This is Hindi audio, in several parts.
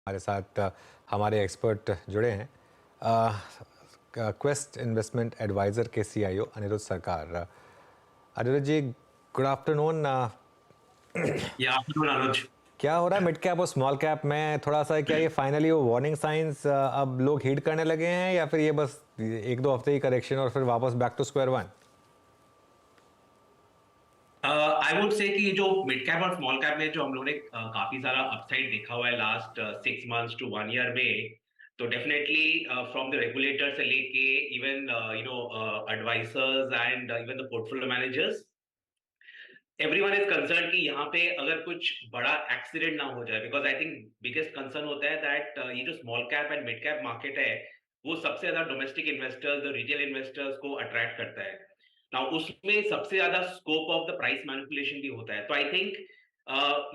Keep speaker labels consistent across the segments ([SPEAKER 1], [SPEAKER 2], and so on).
[SPEAKER 1] हमारे साथ हमारे एक्सपर्ट जुड़े हैं। क्वेस्ट इन्वेस्टमेंट एडवाइज़र के सीईओ अनिरुद्ध सरकार। अनिरुद्ध जी, गुड आफ्टरनून।
[SPEAKER 2] या आफ्टरनून अनुज।
[SPEAKER 1] क्या हो रहा है मिड कैप और स्मॉल कैप में? थोड़ा सा क्या ये फाइनली वो वार्निंग साइंस अब लोग हीड करने लगे हैं, या फिर ये बस एक दो हफ्ते की करेक्शन और फिर वापस back to square one?
[SPEAKER 2] I would say कि जो मिड कैप और स्मॉल कैप में जो हम लोगों ने काफी सारा अपसाइड देखा हुआ है लास्ट 6 मंथ्स टू 1 ईयर में, तो डेफिनेटली फ्रॉम द रेगुलेटर से लेके even advisers and even the portfolio managers, everyone is concern कि यहाँ पे अगर कुछ बड़ा एक्सीडेंट ना हो जाए। Because I think biggest concern होता है दैट ये जो small cap and mid cap market है वो सबसे ज्यादा डोमेस्टिक इन्वेस्टर्स, रिटेल इन्वेस्टर्स को अट्रैक्ट करता है ना। उसमें सबसे ज्यादा scope of the price manipulation भी होता है। तो आई थिंक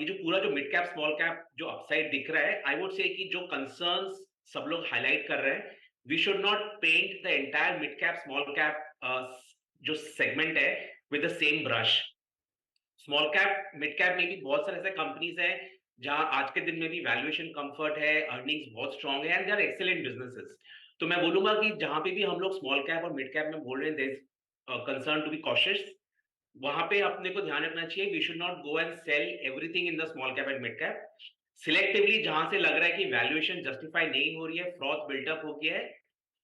[SPEAKER 2] ये जो पूरा जो मिड कैप स्मॉल कैप जो अपसाइड दिख रहा है, आई वुड से कि जो कंसर्न्स सब लोग हाईलाइट कर रहे हैं, we should not paint the entire mid cap small cap जो सेगमेंट है with the same brush. Small cap mid cap में भी बहुत सारे ऐसे कंपनीज हैं जहां आज के दिन में भी वैल्यूएशन कंफर्ट है, अर्निंग्स बहुत स्ट्रांग है and they are excellent businesses. तो मैं बोलूंगा कि जहां पे भी हम लोग स्मॉल कैप और मिड कैप में बोल रहे हैं there is concern to be cautious, वहां पे अपने को ध्यान रखना चाहिए। We should not go and sell everything in the small cap and mid cap. Selectively जहां से लग रहा है कि वैल्यूएशन जस्टिफाई नहीं हो रही है, फ्रॉथ बिल्टअप हो गया है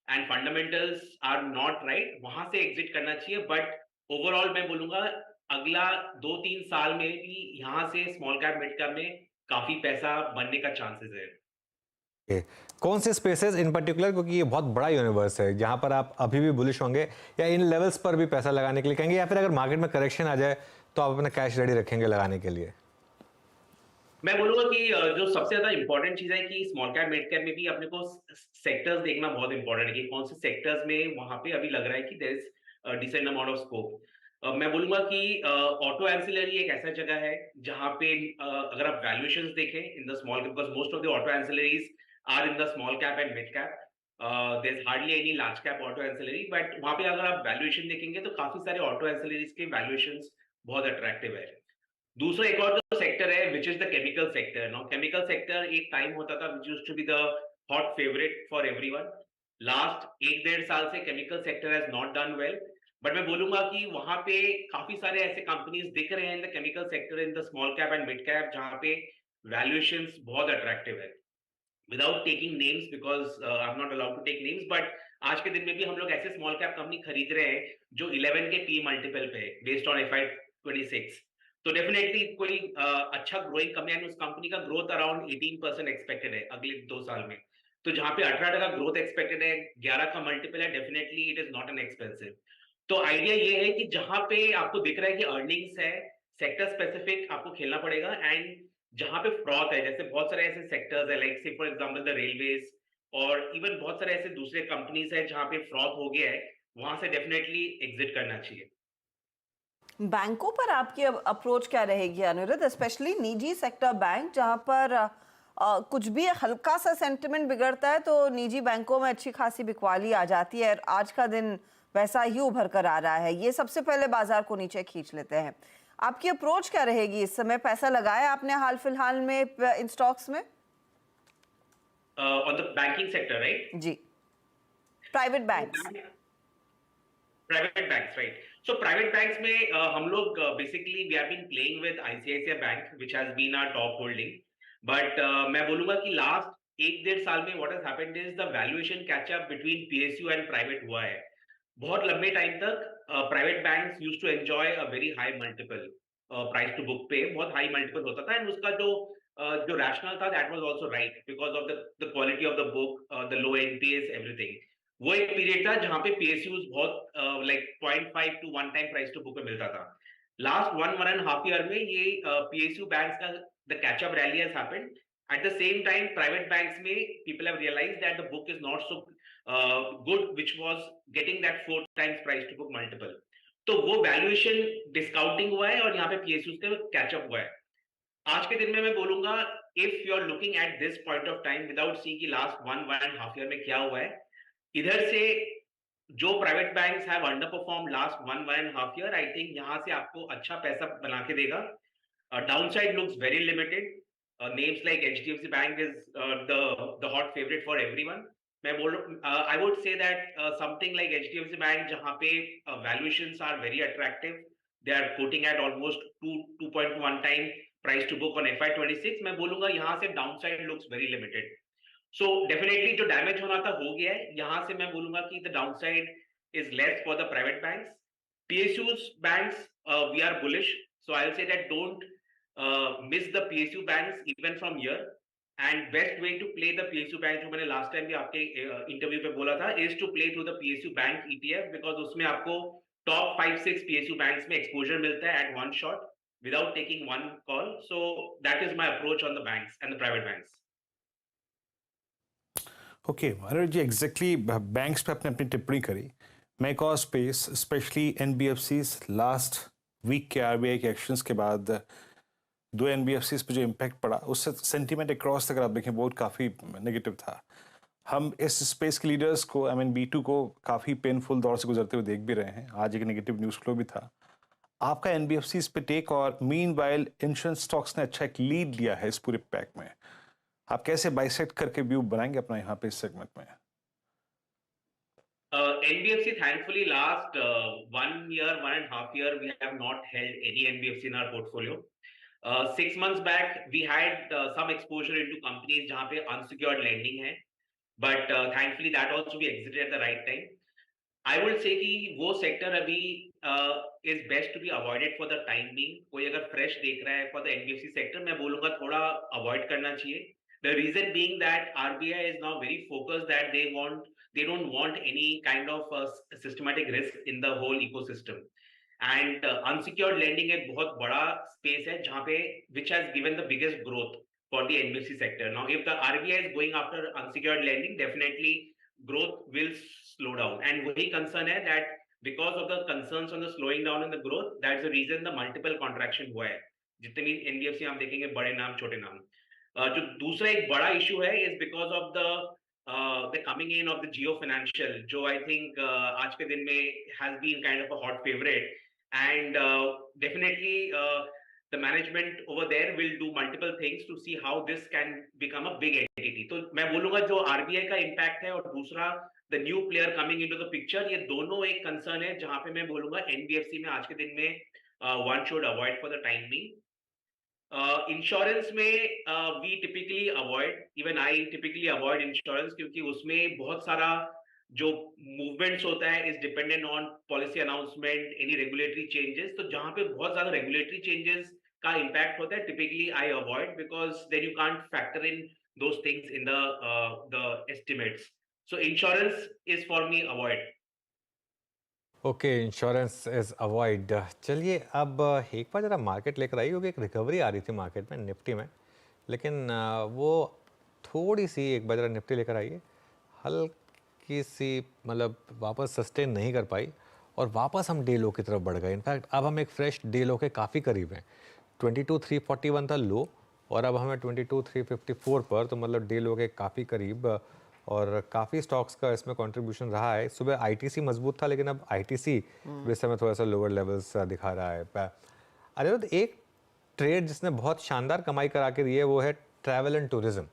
[SPEAKER 2] and fundamentals are not right, वहां से एग्जिट करना चाहिए। बट ओवरऑल मैं बोलूंगा अगला 2-3 साल में भी यहाँ से स्मॉल कैप मिड कैप में काफी पैसा बनने का चांसेस है।
[SPEAKER 1] कौन से स्पेसेस इन पर्टिकुलर, क्योंकि ये बहुत बड़ा यूनिवर्स है, जहां पर आप अभी भी बुलिश होंगे या इन लेवल्स पर भी पैसा लगाने के लिए कहेंगे, या फिर अगर मार्केट में करेक्शन आ जाए तो आप अपना कैश रेडी रखेंगे लगाने के लिए?
[SPEAKER 2] मैं बोलूंगा कि जो सबसे ज्यादा इंपॉर्टेंट चीज है कि स्मॉल कैप मिड कैप में भी अपने को सेक्टर्स देखना बहुत इंपॉर्टेंट है कि कौन से सेक्टर्स में वहां पे अभी लग रहा है कि there is decent amount of scope. मैं बोलूंगा कि ऑटो एंसिलरी एक ऐसा जगह है जहां पे अगर आप वैल्यूएशंस देखें in the small, because most of the auto ancillaries are in the small cap and mid cap, there is hardly any large cap auto ancillary, but वहां पे अगर आप वैल्यूएशन देखेंगे तो काफी सारे ऑटो एंसिलरीज के वैल्यूएशंस बहुत अट्रैक्टिव है। दूसरा एक और जो सेक्टर है which is the chemical sector. Now chemical sector एक टाइम होता था which used to be the hot favourite for everyone. Last 1-1.5 साल से chemical sector has not done well, but मैं बोलूंगा कि वहां पे काफी सारे ऐसे कंपनीज दिख रहे हैं in the chemical sector in the small cap and mid cap जहां पे वैल्यूएशंस बहुत अट्रैक्टिव है। Without taking names, because I am not allowed to take names, but आज के दिन में भी हम लोग ऐसे स्मॉल कैप कंपनी खरीद रहे हैं जो 11 के पी मल्टीपल पे बेस्ड ऑन FY 26। तो डेफिनेटली कोई अच्छा ग्रोइंग कंपनी है, उस कंपनी का ग्रोथ अराउंड 18% एक्सपेक्टेड है अगले 2 साल में। तो जहां पे 18 का ग्रोथ एक्सपेक्टेड है, 11 का मल्टीपल है, definitely it is not an expensive. तो आइडिया ये है कि जहां पे आपको दिख रहा है कि अर्निंग्स है, सेक्टर स्पेसिफिक आपको खेलना पड़ेगा। एंड जहां पे फ्रॉथ है, जैसे बहुत सारे ऐसे सेक्टर्स है लाइक से फॉर एग्जांपल द रेलवेज और इवन बहुत सारे ऐसे दूसरे कंपनीज है जहां पे फ्रॉथ हो गया है, वहां से डेफिनेटली एग्जिट करना चाहिए।
[SPEAKER 3] बैंकों पर आपकी अप्रोच क्या रहेगी अनिरुद्ध, स्पेशली निजी सेक्टर बैंक जहां पर कुछ भी हल्का सा सेंटिमेंट बिगड़ता है तो निजी बैंकों में अच्छी खासी बिकवाली आ जाती है और आज का दिन वैसा ही उभर कर आ रहा है। ये सबसे पहले बाजार को नीचे खींच लेते हैं। आपकी अप्रोच क्या रहेगी इस समय? पैसा लगाया आपने हाल फिलहाल में इन स्टॉक्स में?
[SPEAKER 2] On the banking sector right?
[SPEAKER 3] जी, private banks.
[SPEAKER 2] Private banks right. So private banks में हम लोग basically we have been playing with ICICI bank which has been our top holding. But मैं बोलूंगा कि लास्ट 1-1.5 साल में what has happened is the valuation catch up between PSU and private हुआ है। बहुत लंबे टाइम तक private banks used to enjoy a very high multiple, price to book पे बहुत हाई मल्टीपल होता था, एंड उसका जो रैशनल था that was also right because of the quality of the book, the low NPAs everything. वो एक पीरियड था जहां पे PSUs बहुत like 0.5 to 1 time price to book में मिलता था। लास्ट 1.5 ईयर में ये PSU बैंक्स का the catch up rally has happened. At the same time private banks में people have realised that the book is not so good which was getting that 4 times price to book multiple. तो वो वैल्यूएशन डिस्काउंटिंग हुआ है और यहाँ पे PSUs का कैचअप हुआ है। आज के दिन में मैं बोलूंगा if you are looking at this point of time without seeing कि लास्ट 1.5 ईयर में क्या हुआ है, इधर से जो private banks have underperform last 1.5 year, I think यहां से आपको अच्छा पैसा बना के देगा। Downside looks very limited. names like HDFC Bank is the hot favorite for everyone. I would say that something like HDFC Bank, जहाँ पे valuations are very attractive, they are quoting at almost 2.1 time price to book on FY26. मैं बोलूंगा यहाँ से downside looks very limited. So definitely जो damage होना था हो गया है. यहाँ से मैं बोलूंगा कि the downside is less for the private banks. PSUs banks, we are bullish. So I'll say that don't miss the PSU banks even from here. And best way to play the PSU bank, जो मैंने last time भी आपके इंटरव्यू पे बोला था, is to play through the PSU bank ETF, because उसमें आपको top 5-6 PSU banks में exposure मिलता है at one shot without taking one call. So that is my approach on the banks and the private banks.
[SPEAKER 4] Okay Anirudh ji, exactly banks पे आपने अपनी टिप्पणी करी. मैं एक और space, specially NBFCs, last week के आरबीआई के एक्शंस के बाद दो एनबीएफसीज पे जो इम्पैक्ट पड़ा, उससे सेंटीमेंट अक्रॉस अगर आप देखें बहुत काफ़ी नेगेटिव था. हम इस स्पेस के लीडर्स को, आई मीन B2 को, काफ़ी पेनफुल दौर से गुजरते हुए देख भी रहे हैं. आज एक नेगेटिव न्यूज़ फ्लो भी था. आपका एनबीएफसीज पे टेक, और मीनवाइल इंश्योरेंस स्टॉक्स ने अच्छा एक लीड लिया है इस पूरे पैक में. आप कैसे बाइसेक्ट करके व्यू बनाएंगे अपना यहाँ पे इस सेगमेंट में?
[SPEAKER 2] NBFC, thankfully, last 1.5 year, we have not held any NBFC in our portfolio. 6 months back, we had some exposure into companies जहाँ पे unsecured lending है, but thankfully that also we exited at the right time. I would say कि वो sector अभी is best to be avoided for the time being. कोई अगर fresh देख रहा है for the NBFC sector, मैं बोलूँगा थोड़ा avoid करना चाहिए. The reason being that RBI is now very focused that they don't want any kind of systematic risk in the whole ecosystem. And unsecured lending एक बहुत बड़ा space है जहाँ पे which has given the biggest growth for the NBFC sector. Now, if the RBI is going after unsecured lending, definitely growth will slow down. And वही concern है that because of the concerns on the slowing down in the growth, that's the reason the multiple contraction हुआ है. जितने भी NBFC आप देखेंगे, बड़े नाम छोटे नाम. जो दूसरा एक बड़ा इशू है is because of the coming in of the Jio Financial, जो I think आज के दिन में has been kind of a hot favorite, and definitely the management over there will do multiple things to see how this can become a big entity. तो मैं बोलूंगा जो RBI का impact है और दूसरा the new player coming into the picture, ये दोनों एक concern है जहाँ पे मैं बोलूंगा NBFC में आज के दिन में one should avoid for the time being. Insurance में we typically avoid, even I typically avoid insurance, क्योंकि उसमें बहुत सारा जो मूवमेंट्स होता है is dependent on policy announcement, any regulatory changes. तो जहां पे बहुत ज्यादा रेगुलेटरी चेंजेस का इम्पैक्ट होता है, typically I avoid, because then you can't factor in those things in the estimates. So insurance is for me avoid.
[SPEAKER 1] Okay, insurance is avoid. चलिए, अब एक बार ज़रा मार्केट लेकर आई होगी, एक रिकवरी आ रही थी मार्केट में, निफ्टी में, लेकिन वो थोड़ी सी एक बार ज़रा निफ्टी लेकर आई है, हल्की सी मतलब वापस सस्टेन नहीं कर पाई और वापस हम डे लो की तरफ बढ़ गए. इनफैक्ट अब हम एक फ्रेश डे लो के काफ़ी करीब हैं. 22,341 था लो और अब हमें 22,354 पर, तो मतलब डे लो के काफ़ी करीब. और काफ़ी स्टॉक्स का इसमें कंट्रीब्यूशन रहा है. सुबह आईटीसी मजबूत था, लेकिन अब आईटीसी इस समय थोड़ा सा लोअर लेवल्स दिखा रहा है. अनिरुद्ध, एक ट्रेड जिसने बहुत शानदार कमाई करा के दी है वो है ट्रैवल एंड टूरिज्म,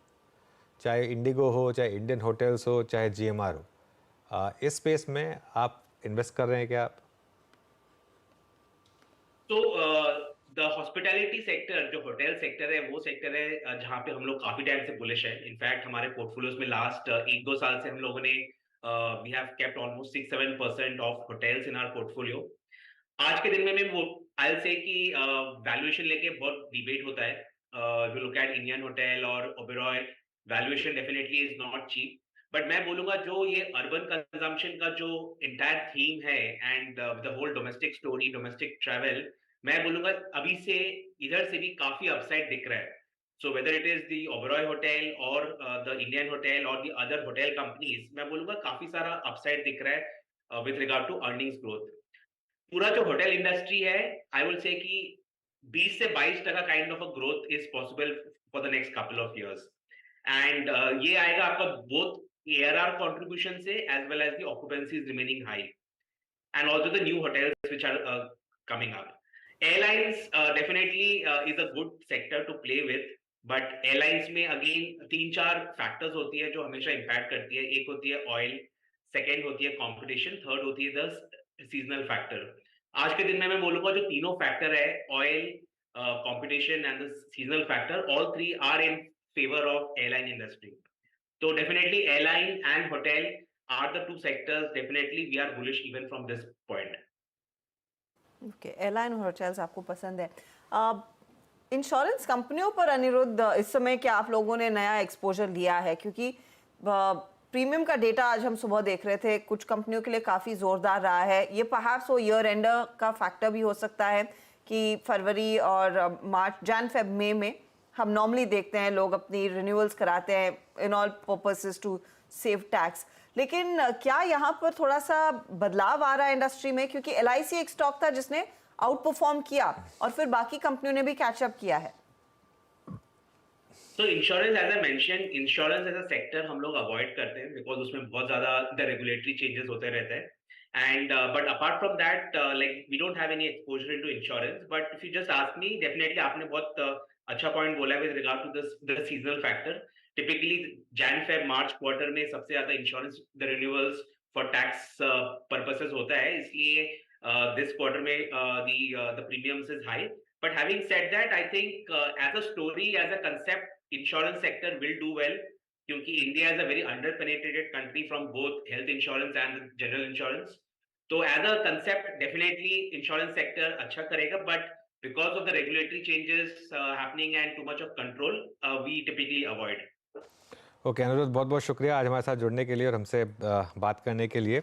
[SPEAKER 1] चाहे इंडिगो हो, चाहे इंडियन होटल्स हो, चाहे GMR हो. इस स्पेस में आप इन्वेस्ट कर रहे हैं क्या?
[SPEAKER 2] तो द हॉस्पिटैलिटी सेक्टर, जो होटल सेक्टर है, वो सेक्टर है जहाँ पे हम लोग काफी टाइम से बुलिश है. इनफैक्ट हमारे पोर्टफोलियोज में लास्ट 1-2 साल से हम लोगों ने we have kept almost 6-7% of hotels in our portfolio. आज के दिन में मैं वो आई विल से कि वैल्यूएशन लेके बहुत डिबेट होता है. If you look at Indian hotel और Oberoi, valuation definitely is not cheap. But मैं बोलूंगा जो ये अर्बन कंजम्पशन का जो एंटायर थीम है and the whole domestic story, domestic travel, मैं बोलूंगा अभी से इधर से भी काफी अपसाइड दिख रहा है. So whether it is the Oberoi hotel और द इंडियन होटल और द अदर होटल कंपनीज, मैं बोलूंगा काफी सारा अपसाइड दिख रहा है with regard to earnings growth. पूरा जो होटल इंडस्ट्री है, आई विल से कि 20 से 22% kind of a growth is possible for the next couple of years. And ये आएगा आपका बोथ ARR contribution से as well as the occupancy is remaining high, and also the new hotels which are coming up. Airlines definitely is a good sector to play with. But airlines में अगेन 3-4 फैक्टर्स होती है जो हमेशा इम्पैक्ट करती है। एक होती है ऑयल, सेकेंड होती है कंपटीशन, थर्ड होती है द सीजनल फैक्टर। आज के दिन में मैं बोलूंगा जो तीनों फैक्टर है, oil, competition and the seasonal factor, all three are in favour of airline industry. तो definitely airline and hotel are the two sectors, definitely we are bullish even from this point.
[SPEAKER 3] Okay, airline और होटल्स आपको पसंद है। इंश्योरेंस कंपनियों पर अनिरुद्ध, इस समय क्या आप लोगों ने नया एक्सपोजर लिया है? क्योंकि प्रीमियम का डेटा आज हम सुबह देख रहे थे, कुछ कंपनियों के लिए काफ़ी ज़ोरदार रहा है। ये परहैप्स वो ईयर एंडर का फैक्टर भी हो सकता है कि फरवरी और मार्च, जैन फेब मई में हम नॉर्मली देखते हैं लोग अपनी रिन्यूअल्स कराते हैं in all purposes to save tax. लेकिन क्या यहाँ पर थोड़ा सा बदलाव आ रहा है इंडस्ट्री में? क्योंकि LIC एक स्टॉक था जिसने आउट परफॉर्म किया और फिर बाकी कंपनियों ने भी कैचअप किया है।
[SPEAKER 2] तो insurance, as I mention, insurance as a sector हम लोग अवॉइड करते हैं बिकॉज उसमें बहुत ज्यादा द रेगुलेटरी चेंजेस होते रहते हैं। And but apart from that, like we don't have any exposure into insurance, but if you just ask me, definitely आपने बहुत अच्छा पॉइंट बोला है with regard to the seasonal factor. Typically Jan Feb March quarter में सबसे ज्यादा insurance the renewals for tax purposes होता है, इसलिए दिस क्वार्टर में the premiums is high. But having said that, I think as a story, as a concept, insurance sector will do well क्योंकि India is a very under-penetrated country from both health insurance and general insurance. तो as a concept, definitely insurance sector अच्छा करेगा, but because of the regulatory changes happening and too much of control, we typically avoid.
[SPEAKER 1] Okay Anirudh, बहुत बहुत शुक्रिया आज हमारे साथ जुड़ने के लिए और हमसे बात करने के लिए।